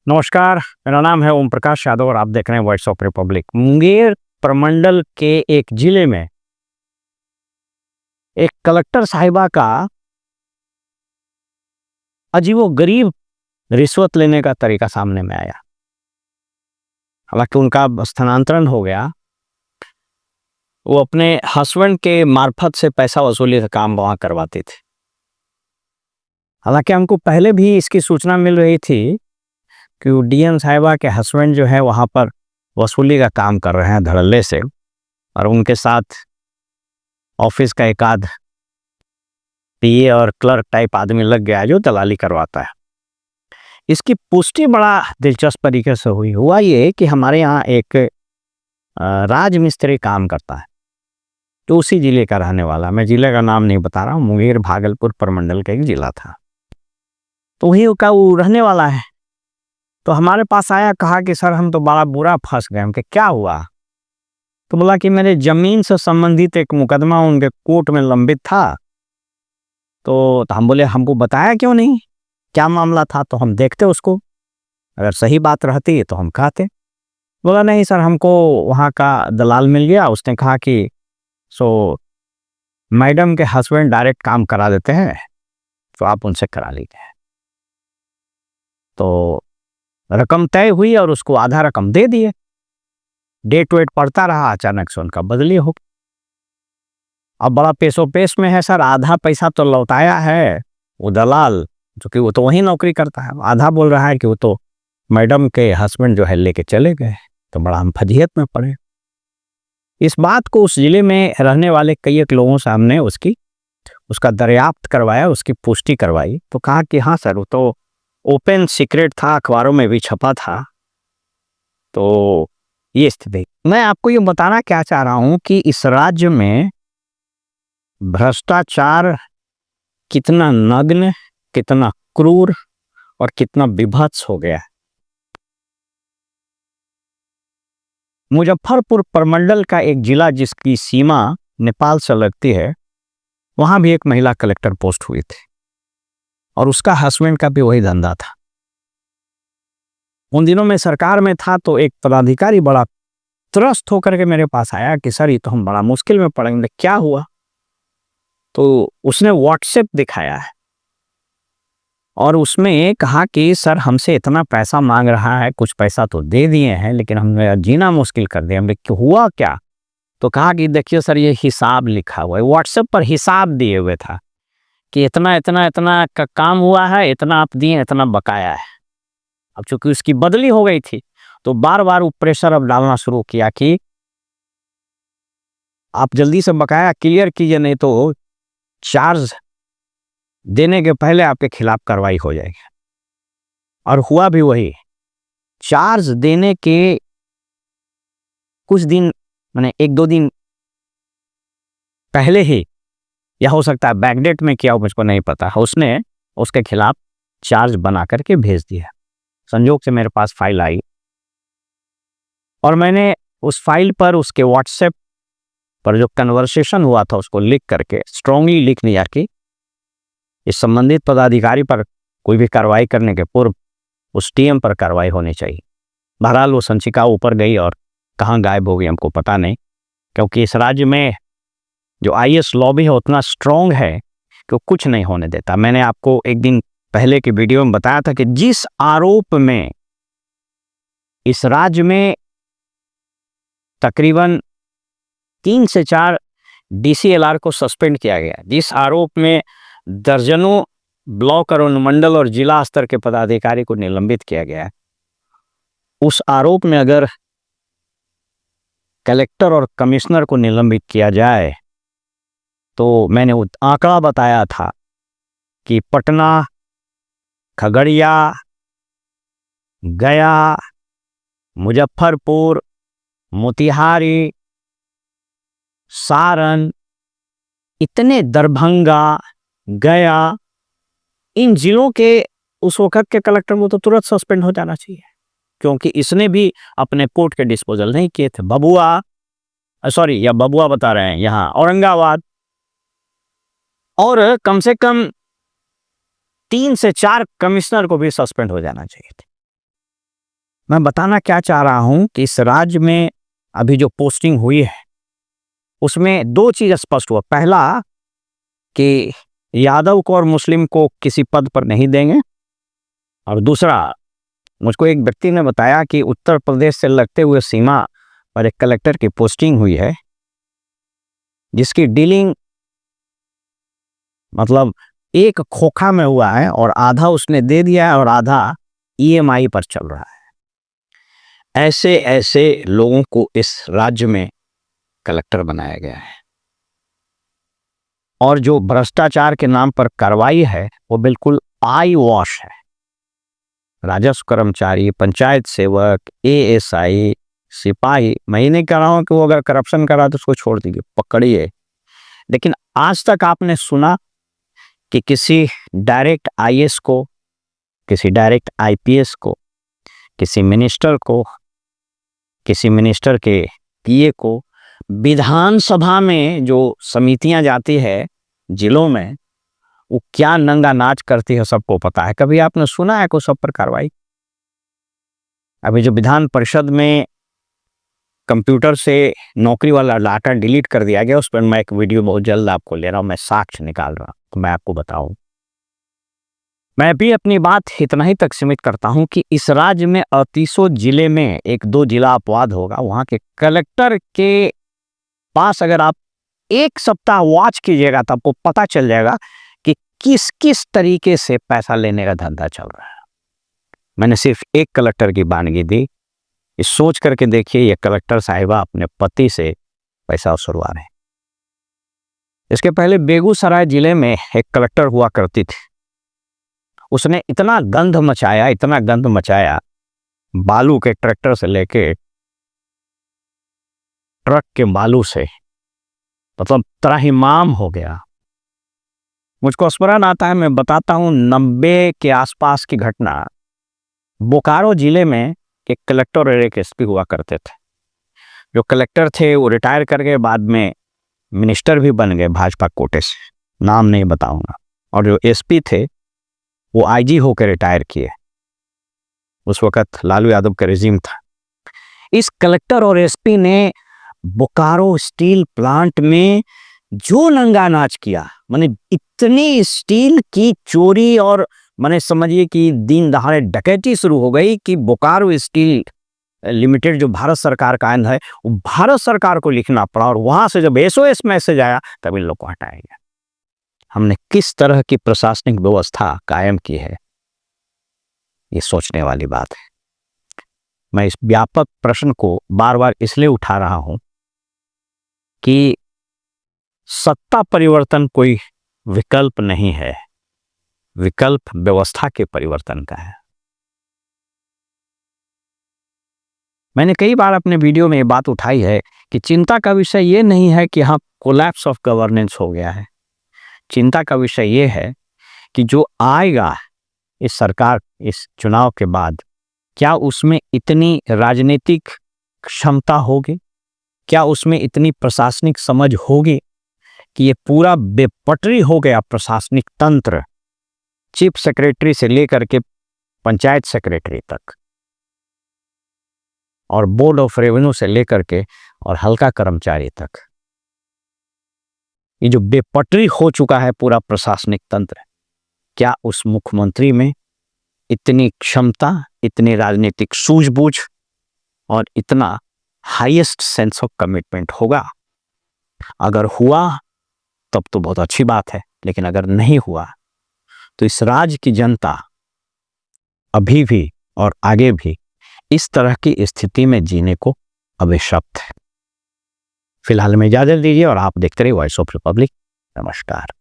नमस्कार, मेरा नाम है ओम प्रकाश यादव और आप देख रहे हैं वॉइस ऑफ रिपब्लिक। मुंगेर प्रमंडल के एक जिले में एक कलेक्टर साहिबा का अजीबोगरीब रिश्वत लेने का तरीका सामने में आया। हालांकि उनका स्थानांतरण हो गया, वो अपने हस्बैंड के मार्फत से पैसा वसूली का काम वहाँ करवाते थे। हालांकि हमको पहले भी इसकी सूचना मिल रही थी कि वो डीएम साहिबा के हस्बैंड जो है वहाँ पर वसूली का काम कर रहे हैं धड़ल्ले से, और उनके साथ ऑफिस का एक आध पीए और क्लर्क टाइप आदमी लग गया है जो दलाली करवाता है। इसकी पुष्टि बड़ा दिलचस्प तरीके से हुआ ये कि हमारे यहाँ एक राजमिस्त्री काम करता है, तो उसी जिले का रहने वाला, मैं जिले का नाम नहीं बता रहा हूँ, मुंगेर भागलपुर प्रमंडल का एक जिला था, तो वही का वो रहने वाला है। तो हमारे पास आया, कहा कि सर हम तो बड़ा बुरा फंस गए। हम कि क्या हुआ? तो बोला कि मेरे जमीन से संबंधित एक मुकदमा उनके कोर्ट में लंबित था। तो हम बोले हमको बताया क्यों नहीं, क्या मामला था, तो हम देखते उसको, अगर सही बात रहती तो हम कहते। बोला नहीं सर, हमको वहाँ का दलाल मिल गया, उसने कहा कि सो मैडम के हस्बैंड डायरेक्ट काम करा देते हैं, तो आप उनसे करा लीजिए। तो रकम तय हुई और उसको आधा रकम दे दिए। डेट वेट पड़ता रहा, अचानक से उनका बदली हो। अब बड़ा पेशो पेश में है सर, आधा पैसा तो लौटाया है वो दलाल, जो कि वो तो वहीं नौकरी करता है, आधा बोल रहा है कि वो तो मैडम के हस्बैंड जो है लेके चले गए। तो बड़ा हम फजीहत में पड़े। इस बात को उस जिले में रहने वाले कई एक लोगों सामने उसका दरियाफ्त करवाया, उसकी पुष्टि करवाई, तो कहा कि हाँ सर, वो तो ओपन सीक्रेट था, अखबारों में भी छपा था। तो ये स्थिति, मैं आपको ये बताना क्या चाह रहा हूं कि इस राज्य में भ्रष्टाचार कितना नग्न, कितना क्रूर और कितना विभत्स हो गया है। मुजफ्फरपुर प्रमंडल का एक जिला जिसकी सीमा नेपाल से लगती है, वहां भी एक महिला कलेक्टर पोस्ट हुई थी और उसका हस्बैंड का भी वही धंधा था। उन दिनों में सरकार में था, तो एक पदाधिकारी बड़ा त्रस्त होकर के मेरे पास आया कि सर ये तो हम बड़ा मुश्किल में पड़ेंगे। क्या हुआ? तो उसने व्हाट्सएप दिखाया है और उसमें कहा कि सर हमसे इतना पैसा मांग रहा है, कुछ पैसा तो दे दिए हैं लेकिन हमने जीना मुश्किल कर दिया। हमने हुआ क्या? तो कहा कि देखिए सर, ये हिसाब लिखा हुआ है, व्हाट्सएप पर हिसाब दिए हुए था कि इतना इतना इतना का काम हुआ है, इतना आप दिए, इतना बकाया है। अब चूंकि उसकी बदली हो गई थी, तो बार बार वो प्रेशर अब डालना शुरू किया कि आप जल्दी से बकाया क्लियर कीजिए, नहीं तो चार्ज देने के पहले आपके खिलाफ कार्रवाई हो जाएगी। और हुआ भी वही। चार्ज देने के कुछ दिन, मैंने एक दो दिन पहले ही, या हो सकता है बैकडेट में किया हो, मुझको नहीं पता, उसने उसके खिलाफ चार्ज बना करके भेज दिया। संजोग से मेरे पास फाइल आई और मैंने उस फाइल पर उसके व्हाट्सएप पर जो कन्वर्सेशन हुआ था उसको लिख करके स्ट्रांगली लिख दिया कि इस संबंधित पदाधिकारी पर कोई भी कार्रवाई करने के पूर्व उस टीएम पर कार्रवाई होनी चाहिए। बहरहाल वो संचिका ऊपर गई और कहाँ गायब हो गई हमको पता नहीं, क्योंकि इस राज्य में जो आईएएस लॉबी है उतना स्ट्रांग है कि वो कुछ नहीं होने देता। मैंने आपको एक दिन पहले के वीडियो में बताया था कि जिस आरोप में इस राज्य में तकरीबन 3 से 4 डीसीएलआर को सस्पेंड किया गया, जिस आरोप में दर्जनों ब्लॉक और अनुमंडल और जिला स्तर के पदाधिकारी को निलंबित किया गया, उस आरोप में अगर कलेक्टर और कमिश्नर को निलंबित किया जाए, तो मैंने वो आंकड़ा बताया था कि पटना, खगड़िया, गया, मुजफ्फरपुर, मोतिहारी, सारण, इतने दरभंगा, गया, इन जिलों के उस वक्त के कलेक्टर को तो तुरंत सस्पेंड हो जाना चाहिए, क्योंकि इसने भी अपने कोर्ट के डिस्पोजल नहीं किए थे। बबुआ बता रहे हैं यहाँ औरंगाबाद, और कम से कम 3 से 4 कमिश्नर को भी सस्पेंड हो जाना चाहिए थे। मैं बताना क्या चाह रहा हूं कि इस राज्य में अभी जो पोस्टिंग हुई है उसमें दो चीज स्पष्ट हुआ। पहला कि यादव को और मुस्लिम को किसी पद पर नहीं देंगे, और दूसरा, मुझको एक व्यक्ति ने बताया कि उत्तर प्रदेश से लगते हुए सीमा पर एक कलेक्टर की पोस्टिंग हुई है जिसकी डीलिंग मतलब एक खोखा में हुआ है और आधा उसने दे दिया है और आधा ईएमआई पर चल रहा है। ऐसे ऐसे लोगों को इस राज्य में कलेक्टर बनाया गया है, और जो भ्रष्टाचार के नाम पर कार्रवाई है वो बिल्कुल आई वॉश है। राजस्व कर्मचारी, पंचायत सेवक, एएसआई, सिपाही, मैं ही नहीं कह रहा हूं कि वो अगर करप्शन करा तो उसको छोड़ दीजिए, पकड़िए, लेकिन आज तक आपने सुना कि किसी डायरेक्ट आईएएस को, किसी डायरेक्ट आईपीएस को, किसी मिनिस्टर को, किसी मिनिस्टर के पीए को विधानसभा में जो समितियां जाती है जिलों में, वो क्या नंगा नाच करती है सबको पता है। कभी आपने सुना है कोई सब पर कार्रवाई? अभी जो विधान परिषद में कंप्यूटर से नौकरी वाला डाटा डिलीट कर दिया गया, उस पर मैं एक वीडियो बहुत जल्द आपको ले रहा हूं, मैं साक्ष्य निकाल रहा हूं, तो मैं आपको बताऊं। मैं भी अपनी बात इतना ही तक सीमित करता हूं कि इस राज्य में 38 जिले में एक दो जिला अपवाद होगा, वहां के कलेक्टर के पास अगर आप एक सप्ताह वॉच कीजिएगा तो आपको पता चल जाएगा कि किस किस तरीके से पैसा लेने का धंधा चल रहा है। मैंने सिर्फ एक कलेक्टर की बानगी दी, इस सोच करके देखिए ये कलेक्टर साहिबा अपने पति से पैसा वसूलवा रहे हैं। इसके पहले बेगूसराय जिले में एक कलेक्टर हुआ करती थी, उसने इतना गंध मचाया, बालू के ट्रैक्टर से लेके ट्रक के बालू से, मतलब त्राहिमाम हो गया। मुझको स्मरण आता है, मैं बताता हूं, 90 के आसपास की घटना। बोकारो जिले में एक कलेक्टर और एक एसपी हुआ करते थे। जो कलेक्टर थे वो रिटायर करके बाद में मिनिस्टर भी बन गए भाजपा कोटे से, नाम नहीं बताऊंगा। और जो एसपी थे वो आईजी होकर रिटायर किए, उस वक्त लालू यादव का रिजीम था। इस कलेक्टर और एसपी ने बोकारो स्टील प्लांट में जो नंगा नाच किया, माने इतनी स्टील की चोरी और माने समझिए कि दिन दहाड़े डकैती शुरू हो गई कि बोकारो स्टील लिमिटेड जो भारत सरकार का है वो भारत सरकार को लिखना पड़ा, और वहां से जब एसओएस मैसेज आया तब इन लोग को हटाया गया। हमने किस तरह की प्रशासनिक व्यवस्था कायम की है, ये सोचने वाली बात है। मैं इस व्यापक प्रश्न को बार बार इसलिए उठा रहा हूं कि सत्ता परिवर्तन कोई विकल्प नहीं है, विकल्प व्यवस्था के परिवर्तन का है। मैंने कई बार अपने वीडियो में ये बात उठाई है कि चिंता का विषय ये नहीं है कि हाँ कोलैप्स ऑफ गवर्नेंस हो गया है, चिंता का विषय ये है कि जो आएगा इस सरकार, इस चुनाव के बाद, क्या उसमें इतनी राजनीतिक क्षमता होगी, क्या उसमें इतनी प्रशासनिक समझ होगी कि ये पूरा बेपटरी हो गया प्रशासनिक तंत्र, चीफ सेक्रेटरी से लेकर के पंचायत सेक्रेटरी तक, और बोर्ड ऑफ रेवेन्यू से लेकर के और हल्का कर्मचारी तक, ये जो बेपटरी हो चुका है पूरा प्रशासनिक तंत्र, क्या उस मुख्यमंत्री में इतनी क्षमता, इतनी राजनीतिक सूझबूझ और इतना हाईएस्ट सेंस ऑफ कमिटमेंट होगा? अगर हुआ तब तो बहुत अच्छी बात है, लेकिन अगर नहीं हुआ तो इस राज्य की जनता अभी भी और आगे भी इस तरह की स्थिति में जीने को अभिशप्त है। फिलहाल में इजाजत दीजिए और आप देखते रहिए वॉइस ऑफ रिपब्लिक। नमस्कार।